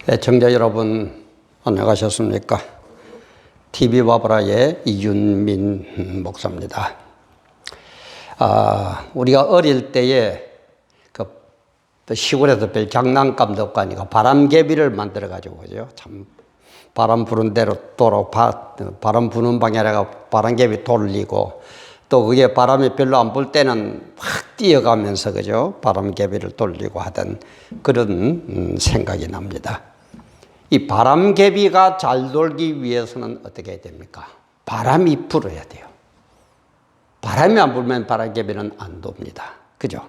애청자 여러분 안녕하셨습니까? TV 바브라의 이윤민 목사입니다. 우리가 어릴 때에 시골에서 별 장난감도 없고 하니까 바람개비를 만들어 가지고 그죠? 참 바람 부는 대로 바람 부는 방향에다가 바람개비 돌리고 또 그게 바람이 별로 안 불 때는 확 뛰어가면서 그죠? 바람개비를 돌리고 하던 그런 생각이 납니다. 이 바람개비가 잘 돌기 위해서는 어떻게 해야 됩니까? 바람이 불어야 돼요. 바람이 안 불면 바람개비는 안 돕니다. 그죠?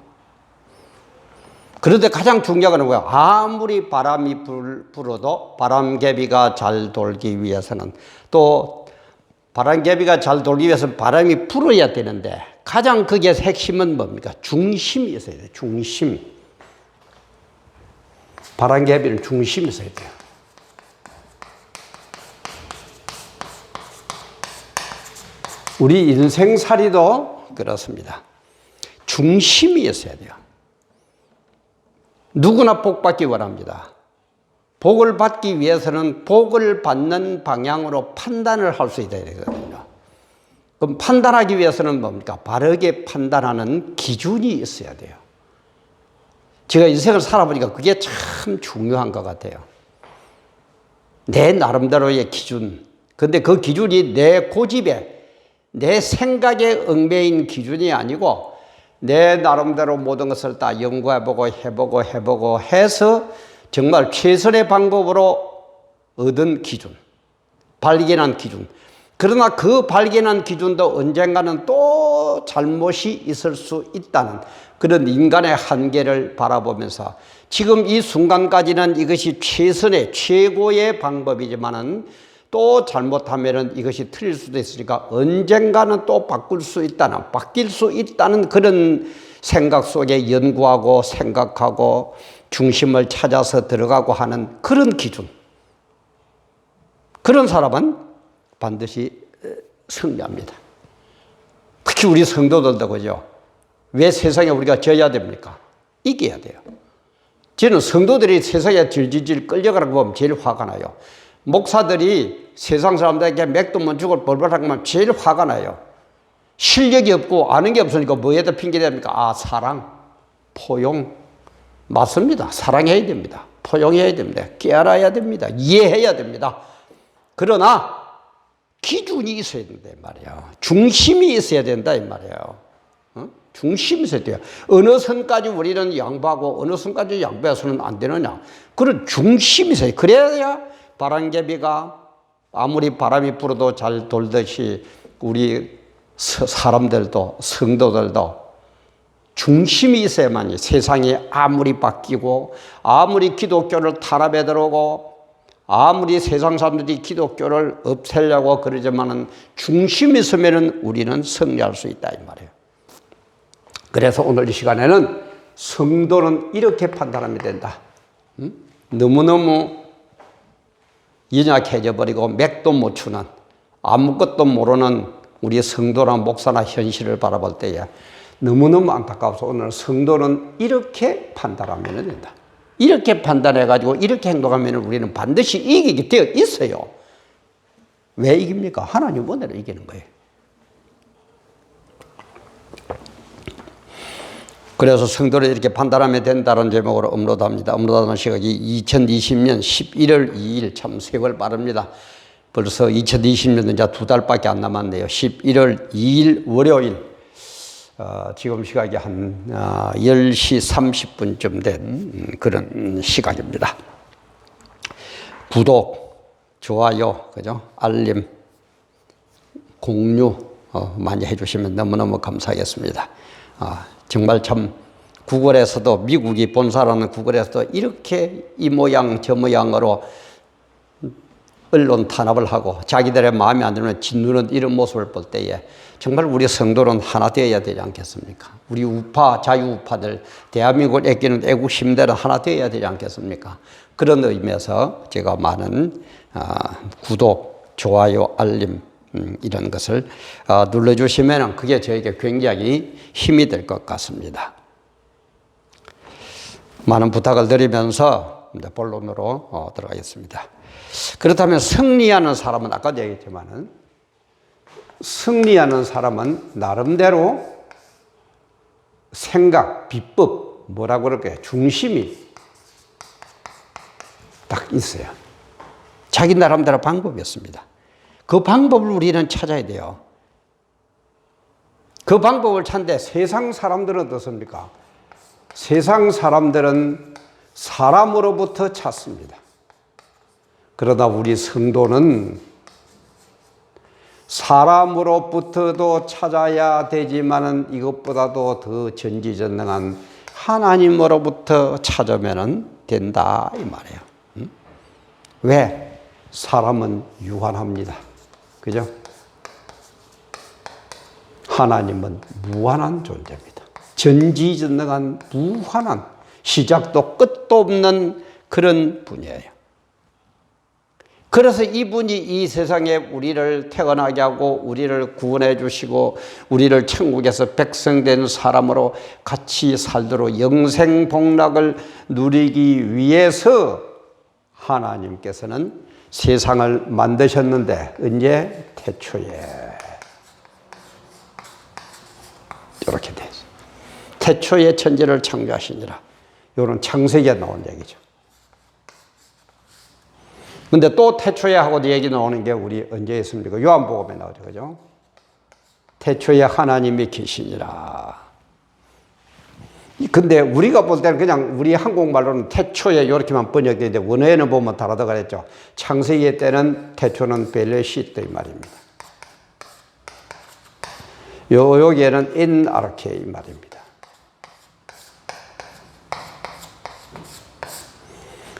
그런데 가장 중요한 건 뭐야? 아무리 바람이 불어도 바람개비가 잘 돌기 위해서는 또 바람개비가 잘 돌기 위해서는 바람이 불어야 되는데 가장 그게 핵심은 뭡니까? 중심이 있어야 돼요. 중심. 바람개비는 중심이 있어야 돼요. 우리 인생살이도 그렇습니다. 중심이 있어야 돼요. 누구나 복 받기 원합니다. 복을 받기 위해서는 복을 받는 방향으로 판단을 할 수 있어야 되거든요. 그럼 판단하기 위해서는 뭡니까? 바르게 판단하는 기준이 있어야 돼요. 제가 인생을 살아보니까 그게 참 중요한 것 같아요. 내 나름대로의 기준. 근데 그 기준이 내 고집에, 내 생각에 얽매인 기준이 아니고 내 나름대로 모든 것을 다 연구해보고 해보고 해서 정말 최선의 방법으로 얻은 기준, 발견한 기준. 그러나 그 발견한 기준도 언젠가는 또 잘못이 있을 수 있다는 그런 인간의 한계를 바라보면서 지금 이 순간까지는 이것이 최고의 방법이지만은 또 잘못하면은 이것이 틀릴 수도 있으니까 언젠가는 또 바뀔 수 있다는 그런 생각 속에 연구하고 생각하고 중심을 찾아서 들어가고 하는 그런 기준. 그런 사람은 반드시 승리합니다. 특히 우리 성도들도 그죠? 왜 세상에 우리가 져야 됩니까? 이겨야 돼요. 저는 성도들이 세상에 질질질 끌려가는 거 보면 제일 화가 나요. 목사들이 세상 사람들에게 맥도 못 주고 벌벌하면 제일 화가 나요. 실력이 없고 아는 게 없으니까 뭐에다 핑계댑니까? 사랑, 포용. 맞습니다. 사랑해야 됩니다. 포용해야 됩니다. 깨알아야 됩니다. 이해해야 됩니다. 그러나 기준이 있어야 된다 이 말이에요. 중심이 있어야 된다 이 말이에요. 중심이 있어야 돼요. 어느 선까지 우리는 양보하고 어느 선까지 양보해서는 안 되느냐. 그런 중심이 있어야 돼요. 그래야 바람개비가 아무리 바람이 불어도 잘 돌듯이 우리 사람들도 성도들도 중심이 있어야만이 세상이 아무리 바뀌고 아무리 기독교를 탄압해 들어오고 아무리 세상 사람들이 기독교를 없애려고 그러지만은 중심이 있으면은 우리는 승리할 수 있다 이 말이에요. 그래서 오늘 이 시간에는 성도는 이렇게 판단하면 된다. 너무너무 연약해져 버리고 맥도 못 추는 아무것도 모르는 우리 성도나 목사나 현실을 바라볼 때에 너무너무 안타까워서 오늘 성도는 이렇게 판단하면 된다. 이렇게 판단해가지고 이렇게 행동하면 우리는 반드시 이기게 되어 있어요. 왜 이깁니까? 하나님 은혜로 이기는 거예요. 그래서 성도를 이렇게 판단하면 된다는 제목으로 업로드합니다. 업로드하는 시각이 2020년 11월 2일 참 세월 빠릅니다. 벌써 2020년도 이제 2달밖에 안 남았네요. 11월 2일 월요일 지금 시각이 한 10시 30분쯤 된 그런 시각입니다. 구독, 좋아요, 그죠? 알림, 공유 많이 해주시면 너무너무 감사하겠습니다. 정말 참 구글에서도 미국이 본사라는 구글에서도 이렇게 이 모양 저 모양으로 언론 탄압을 하고 자기들의 마음에 안 들면 짓누르는 이런 모습을 볼 때에 정말 우리 성도는 하나 되어야 되지 않겠습니까? 우리 우파, 자유우파들, 대한민국을 아끼는 애국심들은 하나 되어야 되지 않겠습니까? 그런 의미에서 제가 많은 구독, 좋아요, 알림 이런 것을 눌러주시면 그게 저에게 굉장히 힘이 될 것 같습니다. 많은 부탁을 드리면서 본론으로 들어가겠습니다. 그렇다면 승리하는 사람은 아까도 얘기했지만은 승리하는 사람은 나름대로 생각, 비법, 뭐라고 그럴까요? 중심이 딱 있어요. 자기 나름대로 방법이었습니다. 그 방법을 우리는 찾아야 돼요. 그 방법을 찾는데 세상 사람들은 어떻습니까? 세상 사람들은 사람으로부터 찾습니다. 그러다 우리 성도는 사람으로부터도 찾아야 되지만은 이것보다도 더 전지전능한 하나님으로부터 찾으면 된다 이 말이에요. 왜? 사람은 유한합니다. 그죠? 하나님은 무한한 존재입니다. 전지전능한 무한한 시작도 끝도 없는 그런 분이에요. 그래서 이분이 이 세상에 우리를 태어나게 하고 우리를 구원해 주시고 우리를 천국에서 백성된 사람으로 같이 살도록 영생복락을 누리기 위해서 하나님께서는 세상을 만드셨는데 언제? 태초에. 이렇게 돼요. 태초에 천지를 창조하시니라. 이런 창세기에 나온 얘기죠. 근데 또 태초에 하고도 얘기 나오는 게 우리 언제 있습니까? 요한복음에 나오죠. 그죠? 태초에 하나님이 계시니라. 근데 우리가 볼 때는 그냥 우리 한국말로는 태초에 이렇게만 번역되는데 원어에는 보면 다르다 그랬죠. 창세기 때는 태초는 벨레시트 이 말입니다. 여기에는 엔 아르케 이 말입니다.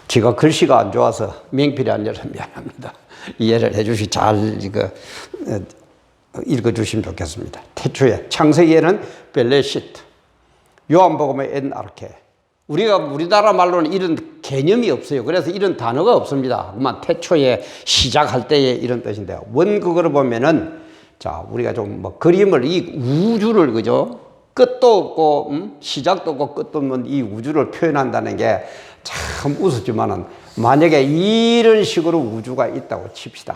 제가 글씨가 안 좋아서 명필이 아니라 미안합니다. 이해를 해주시 잘 읽어주시면 좋겠습니다. 태초에 창세기에는 벨레시트, 요한복음에 엔 아르케. 우리가 우리나라 말로는 이런 개념이 없어요. 그래서 이런 단어가 없습니다. 그만 태초에 시작할 때에 이런 뜻인데 원국으로 보면은 자 우리가 좀 뭐 그림을 이 우주를 그죠? 끝도 없고 시작도 없고 끝도 없는 이 우주를 표현한다는 게 참 우습지만은 만약에 이런 식으로 우주가 있다고 칩시다.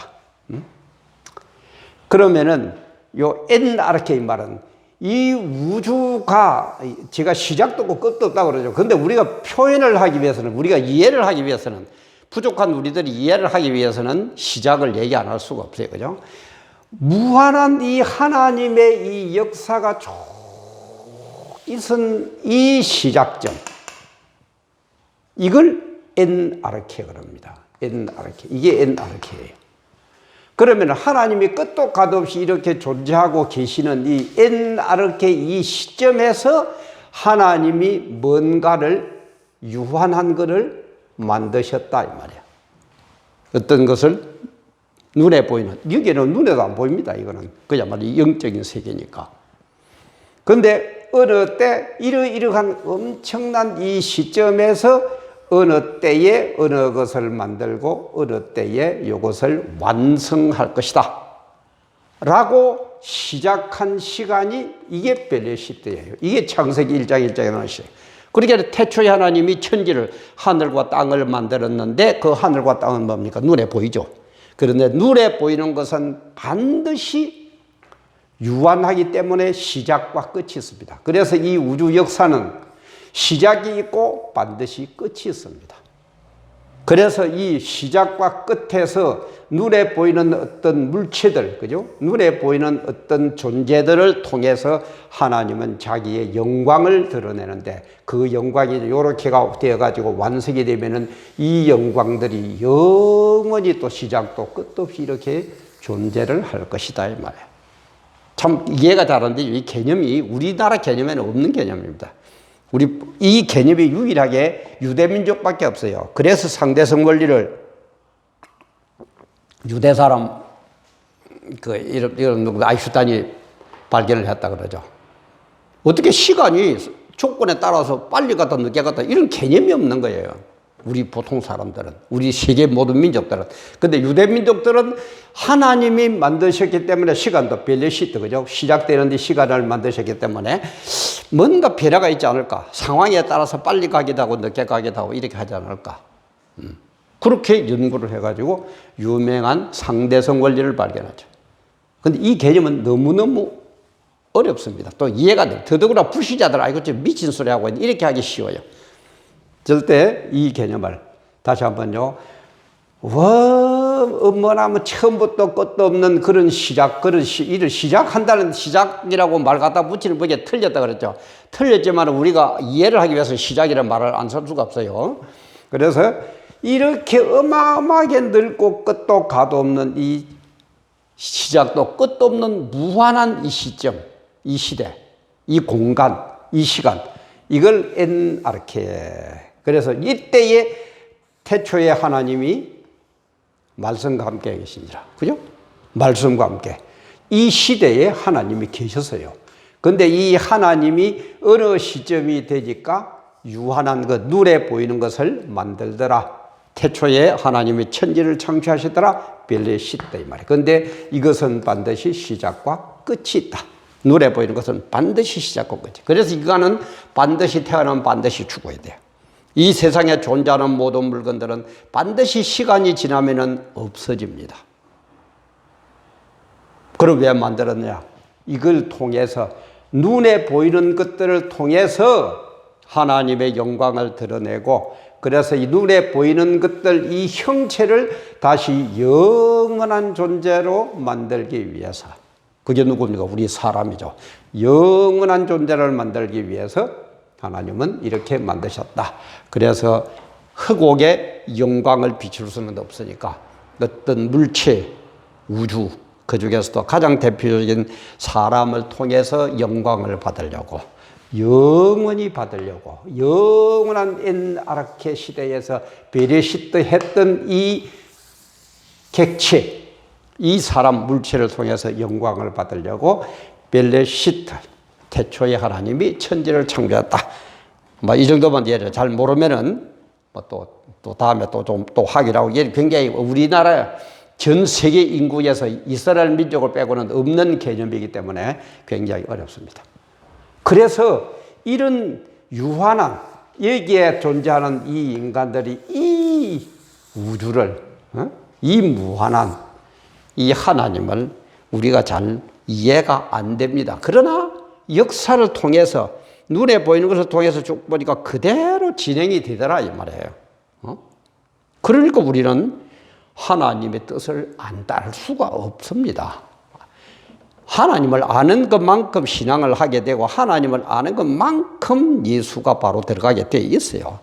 그러면은 요 엔아르케 말은 이 우주가 제가 시작도 없고 끝도 없다고 그러죠. 근데 우리가 표현을 하기 위해서는 우리가 이해를 하기 위해서는 부족한 우리들이 이해를 하기 위해서는 시작을 얘기 안 할 수가 없어요. 그죠? 무한한 이 하나님의 이 역사가 쭉 있은 이 시작점 이걸 엔아르케가 합니다. 엔아르케. 이게 엔아르케예요. 그러면 하나님이 끝도 갓없이 이렇게 존재하고 계시는 이 엔아르케 이 시점에서 하나님이 뭔가를 유한한 것을 만드셨다 이 말이야. 어떤 것을 눈에 보이는, 여기는 눈에도 안 보입니다. 이거는 그야말로 영적인 세계니까. 근데 어느 때 이러한 엄청난 이 시점에서 어느 때에 어느 것을 만들고 어느 때에 이것을 완성할 것이다 라고 시작한 시간이 이게 벨레시트예요. 이게 창세기 1장 1장에 나오는 시예요. 그러니까 태초에 하나님이 천지를 하늘과 땅을 만들었는데 그 하늘과 땅은 뭡니까? 눈에 보이죠. 그런데 눈에 보이는 것은 반드시 유한하기 때문에 시작과 끝이 있습니다. 그래서 이 우주 역사는 시작이 있고 반드시 끝이 있습니다. 그래서 이 시작과 끝에서 눈에 보이는 어떤 물체들, 그죠? 눈에 보이는 어떤 존재들을 통해서 하나님은 자기의 영광을 드러내는데 그 영광이 이렇게 되어가지고 완성이 되면은 이 영광들이 영원히 또 시작도 끝도 없이 이렇게 존재를 할 것이다, 이 말이에요. 참 이해가 잘 안 되죠. 이 개념이 우리나라 개념에는 없는 개념입니다. 우리 이 개념이 유일하게 유대민족밖에 없어요. 그래서 상대성 원리를 유대 사람 이런 아인슈타인이 발견을 했다 그러죠. 어떻게 시간이 조건에 따라서 빨리 갔다 늦게 갔다 이런 개념이 없는 거예요. 우리 보통 사람들은, 우리 세계 모든 민족들은. 근데 유대 민족들은 하나님이 만드셨기 때문에 시간도 벨레시트, 그죠? 시작되는데 시간을 만드셨기 때문에 뭔가 변화가 있지 않을까? 상황에 따라서 빨리 가기도 하고 늦게 가기도 하고 이렇게 하지 않을까? 그렇게 연구를 해가지고 유명한 상대성 원리를 발견하죠. 근데 이 개념은 너무너무 어렵습니다. 또 이해가 돼요. 더더구나 불신자들, 이거 좀 미친 소리 하고 이렇게 하기 쉬워요. 절대 이 개념을 다시 한번요. 뭐냐면 처음부터 끝도 없는 그런 시작, 일을 시작한다는 시작이라고 말 갖다 붙이는 거기에 틀렸다 그랬죠. 틀렸지만 우리가 이해를 하기 위해서 시작이라는 말을 안 쓸 수가 없어요. 그래서 이렇게 어마어마하게 넓고 끝도 가도 없는 이 시작도 끝도 없는 무한한 이 시점, 이 시대, 이 공간, 이 시간, 이걸 엔아르케. 그래서 이때에 태초에 하나님이 말씀과 함께 계시니라. 그죠? 말씀과 함께. 이 시대에 하나님이 계셨어요. 근데 이 하나님이 어느 시점이 되니까 유한한 것, 눈에 보이는 것을 만들더라. 태초에 하나님이 천지를 창조하시더라. 벨레시다 이 말이에요. 근데 이것은 반드시 시작과 끝이 있다. 눈에 보이는 것은 반드시 시작과 끝이. 그래서 이거는 반드시 태어나면 반드시 죽어야 돼요. 이 세상에 존재하는 모든 물건들은 반드시 시간이 지나면은 없어집니다. 그럼 왜 만들었냐? 이걸 통해서 눈에 보이는 것들을 통해서 하나님의 영광을 드러내고, 그래서 이 눈에 보이는 것들, 이 형체를 다시 영원한 존재로 만들기 위해서. 그게 누굽니까? 우리 사람이죠. 영원한 존재를 만들기 위해서 하나님은 이렇게 만드셨다. 그래서 흑옥에 영광을 비출 수는 없으니까 어떤 물체, 우주, 그 중에서도 가장 대표적인 사람을 통해서 영광을 받으려고, 영원히 받으려고, 영원한 엔아르케 시대에서 베레시트 했던 이 객체, 이 사람 물체를 통해서 영광을 받으려고 벨레시트, 태초에 하나님이 천지를 창조했다. 이 정도만 이해를 잘 모르면은 또 다음에 또 확인하고, 이게 굉장히 우리나라 전 세계 인구에서 이스라엘 민족을 빼고는 없는 개념이기 때문에 굉장히 어렵습니다. 그래서 이런 유한한, 여기에 존재하는 이 인간들이 이 우주를, 이 무한한 이 하나님을 우리가 잘 이해가 안 됩니다. 그러나 역사를 통해서, 눈에 보이는 것을 통해서 쭉 보니까 그대로 진행이 되더라 이 말이에요. 그러니까 우리는 하나님의 뜻을 안 따를 수가 없습니다. 하나님을 아는 것만큼 신앙을 하게 되고, 하나님을 아는 것만큼 예수가 바로 들어가게 돼 있어요.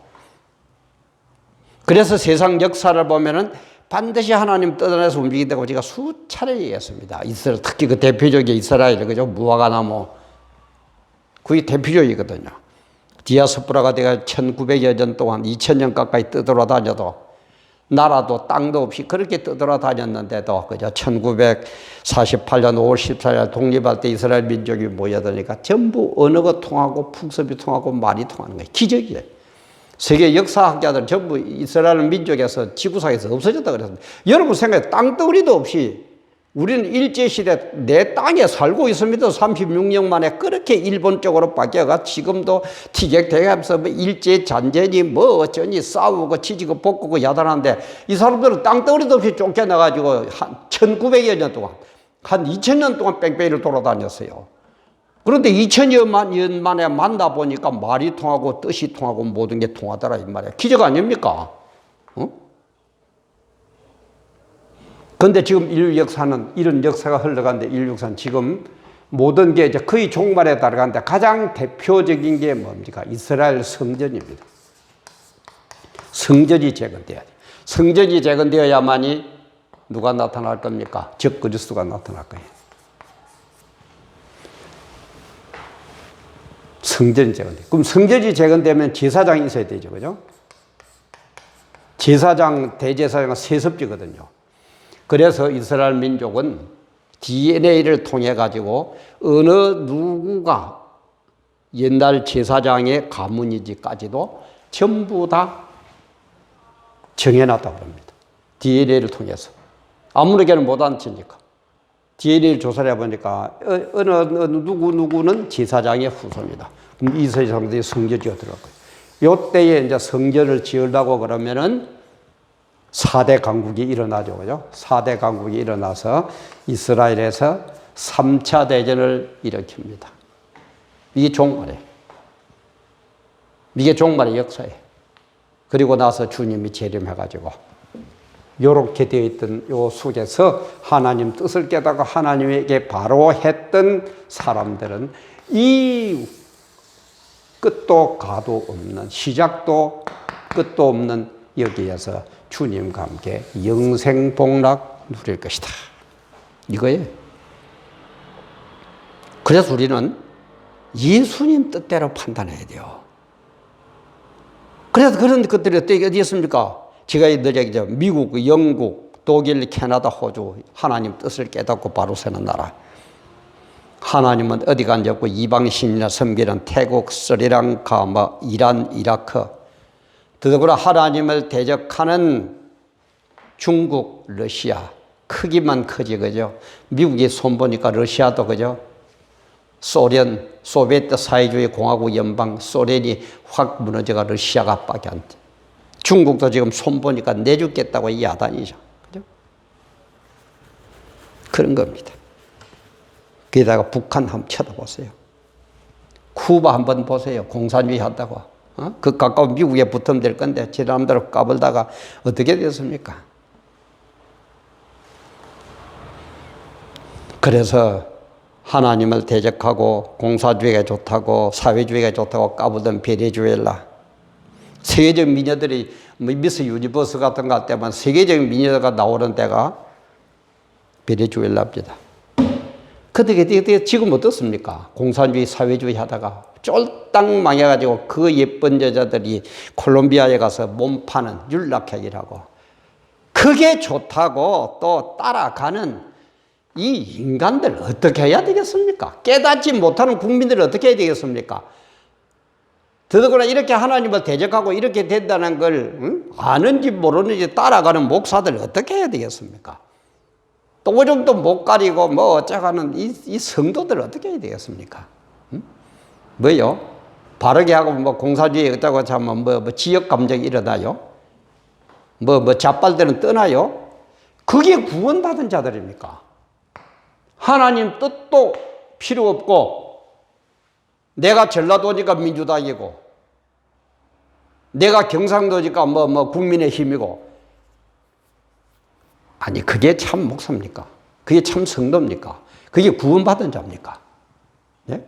그래서 세상 역사를 보면은 반드시 하나님 뜻 안에서 움직인다고 제가 수차례 얘기했습니다. 이스라엘, 특히 그 대표적인 이스라엘, 그죠? 무화과나무. 그게 대표적이거든요. 디아스포라가 내가 1900여 년 동안 2000년 가까이 떠돌아다녀도, 나라도 땅도 없이 그렇게 떠돌아다녔는데도, 그죠? 1948년 5월 14일 독립할 때 이스라엘 민족이 모여드니까 전부 언어가 통하고 풍습이 통하고 말이 통하는 거예요. 기적이에요. 세계 역사학자들 전부 이스라엘 민족에서 지구상에서 없어졌다 그랬습니다. 여러분 생각해, 땅덩어리도 없이 우리는 일제시대 내 땅에 살고 있습니다. 36년 만에 그렇게 일본 쪽으로 바뀌어가 지금도 티격태격하면서 일제 잔전이 어쩌니 싸우고 치지고 볶고 야단하는데, 이 사람들은 땅덩어리도 없이 쫓겨나가지고 한 1900여 년 동안, 한 2000년 동안 뺑뺑이를 돌아다녔어요. 그런데 2000년 만에 만나보니까 말이 통하고 뜻이 통하고 모든 게 통하더라 이 말이에요. 기적 아닙니까? 그런데 지금 인류 역사는, 이런 역사가 흘러가는데, 인류 역사는 지금 모든 게 이제 거의 종말에 달아가는데 가장 대표적인 게 뭡니까? 이스라엘 성전입니다. 성전이 재건돼야 돼요. 성전이 재건되어야만이 누가 나타날 겁니까? 적 그리스도가 나타날 거예요. 성전이 재건돼. 그럼 성전이 재건되면 제사장이 있어야 되죠, 그죠? 제사장, 대제사장은 세습지거든요. 그래서 이스라엘 민족은 DNA를 통해 가지고 어느 누구가 옛날 제사장의 가문인지까지도 전부 다 정해놨다고 합니다. DNA를 통해서. 아무에게는 못 앉히니까. DNA를 조사를 해보니까 어느 누구는 제사장의 후손이다. 그럼 이 세상들이 성전 지어 들어갈 거예요. 요때에 이제 성전을 지으려고 그러면은 4대 강국이 일어나죠. 그죠? 4대 강국이 일어나서 이스라엘에서 3차 대전을 일으킵니다. 이게 종말이에요. 이게 종말의 역사예요. 그리고 나서 주님이 재림해가지고 요렇게 되어 있던 요 속에서 하나님 뜻을 깨닫고 하나님에게 바로 했던 사람들은 이 끝도 가도 없는, 시작도 끝도 없는 여기에서 주님과 함께 영생복락 누릴 것이다. 이거예요. 그래서 우리는 예수님 뜻대로 판단해야 돼요. 그래서 그런 것들이 어디 있습니까? 제가 늘 얘기하죠. 미국, 영국, 독일, 캐나다, 호주 하나님 뜻을 깨닫고 바로 서는 나라. 하나님은 어디가 앉았고 이방 신이나 섬기는 태국, 스리랑카, 이란, 이라크, 더더구나 하나님을 대적하는 중국, 러시아 크기만 크지 그죠? 미국이 손보니까 러시아도 그죠? 소련, 소비에트 사회주의 공화국 연방 소련이 확 무너져가 러시아가 밖에 안 돼. 중국도 지금 손보니까 내죽겠다고 이 야단이죠. 그죠? 그런 겁니다. 게다가 북한 한번 쳐다보세요. 쿠바 한번 보세요. 공산주의 한다고. 그 가까운 미국에 붙으면 될 건데 지난대로 까불다가 어떻게 됐습니까? 그래서 하나님을 대적하고 공산주의가 좋다고 사회주의가 좋다고 까불던 베네수엘라. 세계적 미녀들이 미스 유니버스 같은 것 때문에 세계적 미녀가 나오는 데가 베네수엘라입니다. 그때 지금 어떻습니까? 공산주의 사회주의 하다가 쫄딱 망해가지고 그 예쁜 여자들이 콜롬비아에 가서 몸 파는 율락회기라고. 그게 좋다고 또 따라가는 이 인간들 어떻게 해야 되겠습니까? 깨닫지 못하는 국민들 어떻게 해야 되겠습니까? 더더구나 이렇게 하나님을 대적하고 이렇게 된다는 걸 아는지 모르는지 따라가는 목사들 어떻게 해야 되겠습니까? 또 오줌도 못 가리고 뭐 어쩌가는 이 성도들 어떻게 해야 되겠습니까? 뭐요? 바르게 하고 뭐 공사주의 어쩌고 하면 뭐 지역 감정이 일어나요? 뭐 자빨들은 떠나요? 그게 구원받은 자들입니까? 하나님 뜻도 필요 없고 내가 전라도니까 민주당이고 내가 경상도니까 뭐 국민의힘이고 아니 그게 참 목사입니까? 그게 참 성도입니까? 그게 구원받은 자입니까? 네?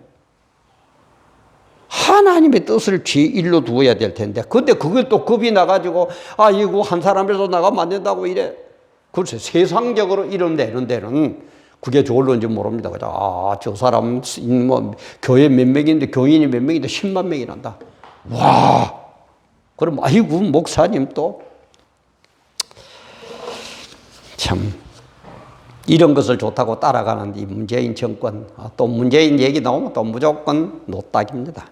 하나님의 뜻을 제1로 두어야 될 텐데 근데 그걸 또 겁이 나가지고 아 이거 한 사람이라도 나가면 안 된다고 이래. 글쎄 세상적으로 이런 데는 그게 좋을런지 모릅니다. 그죠? 아, 저 사람, 뭐, 교회 몇 명인데, 교인이 몇 명인데 10만 명이 난다. 와! 그럼, 아이고, 목사님 또. 참, 이런 것을 좋다고 따라가는 이 문재인 정권, 또 문재인 얘기 나오면 또 무조건 노딱입니다.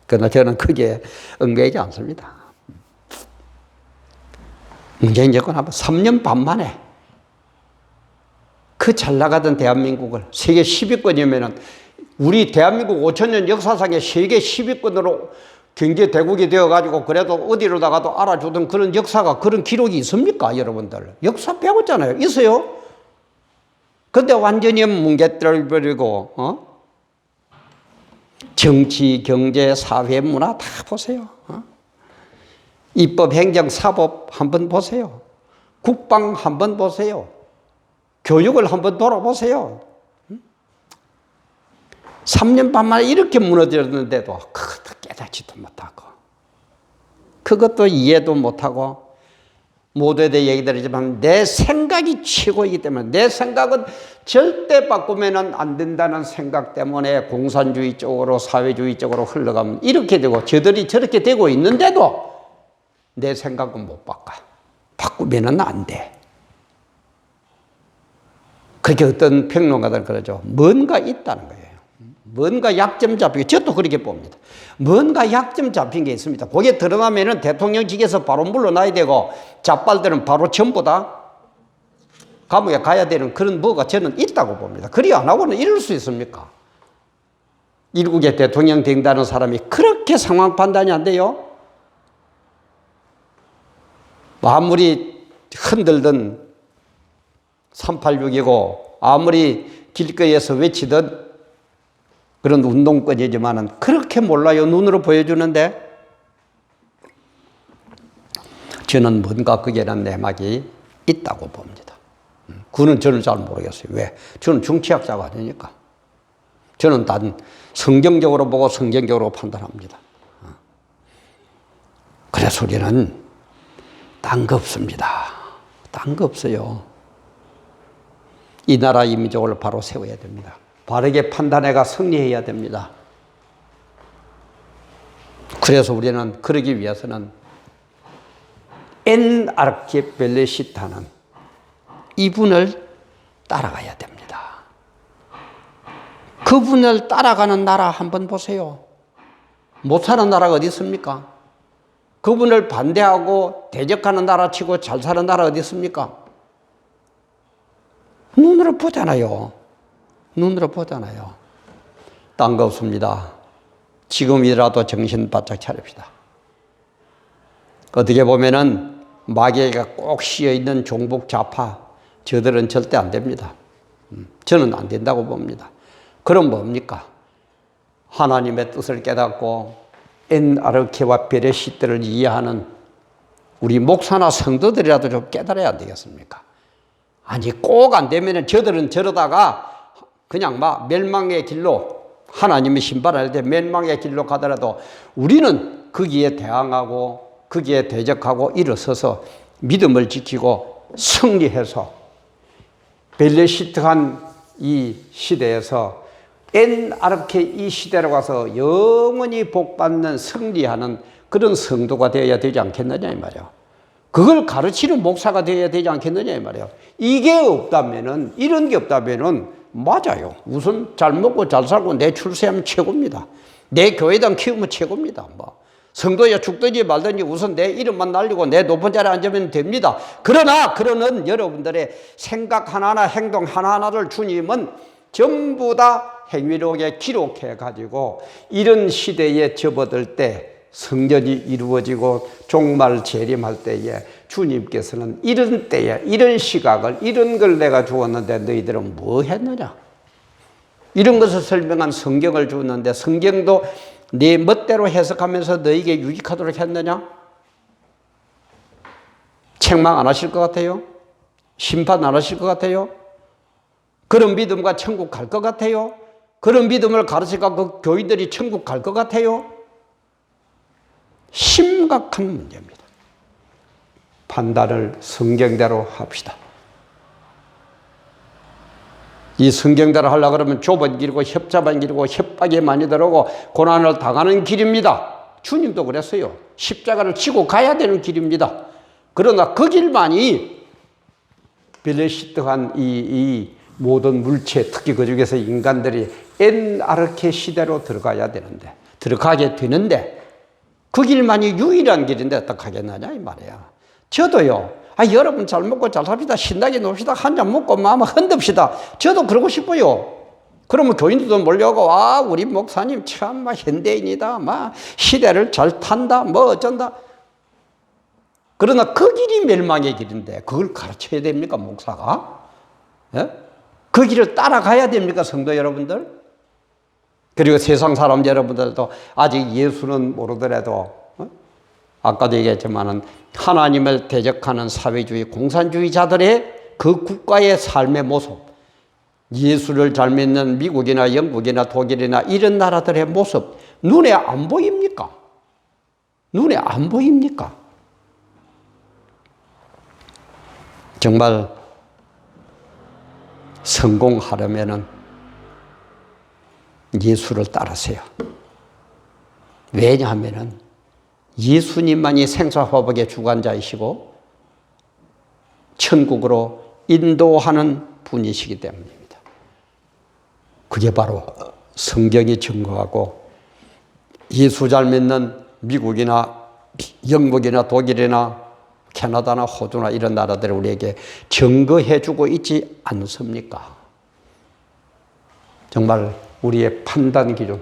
그러나 저는 크게 응대하지 않습니다. 문재인 정권 한번 3년 반 만에 그 잘 나가던 대한민국을 세계 10위권이면은 우리 대한민국 5천년 역사상의 세계 10위권으로 경제 대국이 되어가지고 그래도 어디로 나가도 알아주던 그런 역사가 그런 기록이 있습니까, 여러분들? 역사 배웠잖아요. 있어요? 근데 완전히 뭉개뜨려 버리고, 정치, 경제, 사회, 문화 다 보세요. 입법, 행정, 사법 한번 보세요. 국방 한번 보세요. 교육을 한번 돌아보세요. 3년 반 만에 이렇게 무너졌는데도 그것도 깨닫지도 못하고 그것도 이해도 못하고 모두에 대해 얘기 드리지만 내 생각이 최고이기 때문에 내 생각은 절대 바꾸면 안 된다는 생각 때문에 공산주의 쪽으로 사회주의 쪽으로 흘러가면 이렇게 되고 저들이 저렇게 되고 있는데도 내 생각은 못 바꿔. 바꾸면 안 돼. 그렇게 어떤 평론가들은 그러죠. 뭔가 있다는 거예요. 뭔가 약점 잡히고, 저도 그렇게 봅니다. 뭔가 약점 잡힌 게 있습니다. 거기에 드러나면은 대통령직에서 바로 물러나야 되고, 자빨들은 바로 전부 다 감옥에 가야 되는 그런 뭐가 저는 있다고 봅니다. 그리 안 하고는 이럴 수 있습니까? 일국의 대통령 된다는 사람이 그렇게 상황 판단이 안 돼요? 아무리 흔들든 386이고 아무리 길거리에서 외치던 그런 운동권이지만은 그렇게 몰라요. 눈으로 보여주는데 저는 뭔가 거기에는 내막이 있다고 봅니다. 그는 저는 잘 모르겠어요. 왜? 저는 정치학자가 아니니까. 저는 단 성경적으로 보고 성경적으로 판단합니다. 그래서 우리는 딴 거 없습니다. 딴 거 없어요. 이 나라 이 민족을 바로 세워야 됩니다. 바르게 판단해가 승리해야 됩니다. 그래서 우리는 그러기 위해서는 엔 아르케벨레시타는 이분을 따라가야 됩니다. 그분을 따라가는 나라 한번 보세요. 못 사는 나라가 어디 있습니까? 그분을 반대하고 대적하는 나라 치고 잘 사는 나라 어디 있습니까? 눈으로 보잖아요. 눈으로 보잖아요. 딴 거 없습니다. 지금이라도 정신 바짝 차립시다. 어떻게 보면은 마귀가 꼭 씌어있는 종북 좌파 저들은 절대 안 됩니다. 저는 안 된다고 봅니다. 그럼 뭡니까? 하나님의 뜻을 깨닫고 엔아르케와 베레시트를 이해하는 우리 목사나 성도들이라도 좀 깨달아야 되겠습니까? 아니 꼭 안 되면은 저들은 저러다가 그냥 막 멸망의 길로 하나님의 심판할 때 멸망의 길로 가더라도 우리는 거기에 대항하고 거기에 대적하고 일어서서 믿음을 지키고 승리해서 벨레시트한 이 시대에서 엔아르케 이 시대로 가서 영원히 복받는 승리하는 그런 성도가 되어야 되지 않겠느냐 이 말이야. 그걸 가르치는 목사가 되어야 되지 않겠느냐 이 말이야. 이게 없다면은 이런 게 없다면은 맞아요. 우선 잘 먹고 잘 살고 내 출세하면 최고입니다. 내 교회당 키우면 최고입니다. 뭐 성도야 죽든지 말든지 우선 내 이름만 날리고 내 높은 자리에 앉으면 됩니다. 그러나 그러는 여러분들의 생각 하나하나 행동 하나하나를 주님은 전부 다 행위록에 기록해 가지고 이런 시대에 접어들 때 성전이 이루어지고 종말 재림할 때에 주님께서는 이런 때에 이런 시각을 이런 걸 내가 주었는데 너희들은 뭐 했느냐? 이런 것을 설명한 성경을 주었는데 성경도 네 멋대로 해석하면서 너에게 유익하도록 했느냐? 책망 안 하실 것 같아요? 심판 안 하실 것 같아요? 그런 믿음과 천국 갈 것 같아요? 그런 믿음을 가르쳐가 그 교인들이 천국 갈 것 같아요? 심각한 문제입니다. 판단을 성경대로 합시다. 이 성경대로 하려고 그러면 좁은 길이고 협잡한 길이고 협박이 많이 들어오고 고난을 당하는 길입니다. 주님도 그랬어요. 십자가를 지고 가야 되는 길입니다. 그러나 그 길만이 벨레시트한 이 모든 물체, 특히 그 중에서 인간들이 엔아르케 시대로 들어가야 되는데, 들어가게 되는데, 그 길만이 유일한 길인데 어떡하겠느냐 이 말이야. 저도요. 여러분 잘 먹고 잘 삽시다. 신나게 놉시다. 한 잔 먹고 마음 흔듭시다. 저도 그러고 싶어요. 그러면 교인들도 몰려오고 우리 목사님 참 현대인이다. 시대를 잘 탄다. 뭐 어쩐다. 그러나 그 길이 멸망의 길인데 그걸 가르쳐야 됩니까 목사가? 예? 그 길을 따라가야 됩니까 성도 여러분들? 그리고 세상 사람 여러분들도 아직 예수는 모르더라도 아까도 얘기했지만은 하나님을 대적하는 사회주의 공산주의자들의 그 국가의 삶의 모습, 예수를 잘 믿는 미국이나 영국이나 독일이나 이런 나라들의 모습 눈에 안 보입니까? 눈에 안 보입니까? 정말 성공하려면은 예수를 따르세요. 왜냐하면은 예수님만이 생사화복의 주관자이시고 천국으로 인도하는 분이시기 때문입니다. 그게 바로 성경이 증거하고 예수 잘 믿는 미국이나 영국이나 독일이나 캐나다나 호주나 이런 나라들이 우리에게 증거해 주고 있지 않습니까? 정말 우리의 판단 기준,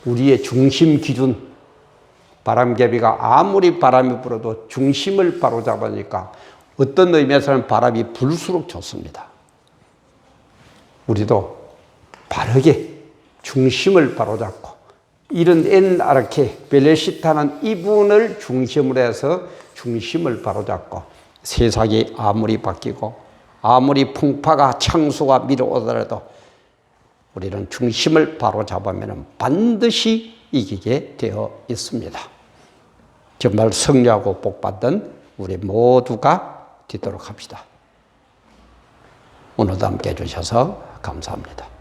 우리의 중심 기준, 바람개비가 아무리 바람이 불어도 중심을 바로잡으니까 어떤 의미에서는 바람이 불수록 좋습니다. 우리도 바르게 중심을 바로잡고 이런 엔아르케 벨레시타는 이분을 중심으로 해서 중심을 바로잡고 세상이 아무리 바뀌고 아무리 풍파가 창수가 밀어오더라도 우리는 중심을 바로잡으면 반드시 이기게 되어 있습니다. 정말 승리하고 복받는 우리 모두가 되도록 합시다. 오늘도 함께 해주셔서 감사합니다.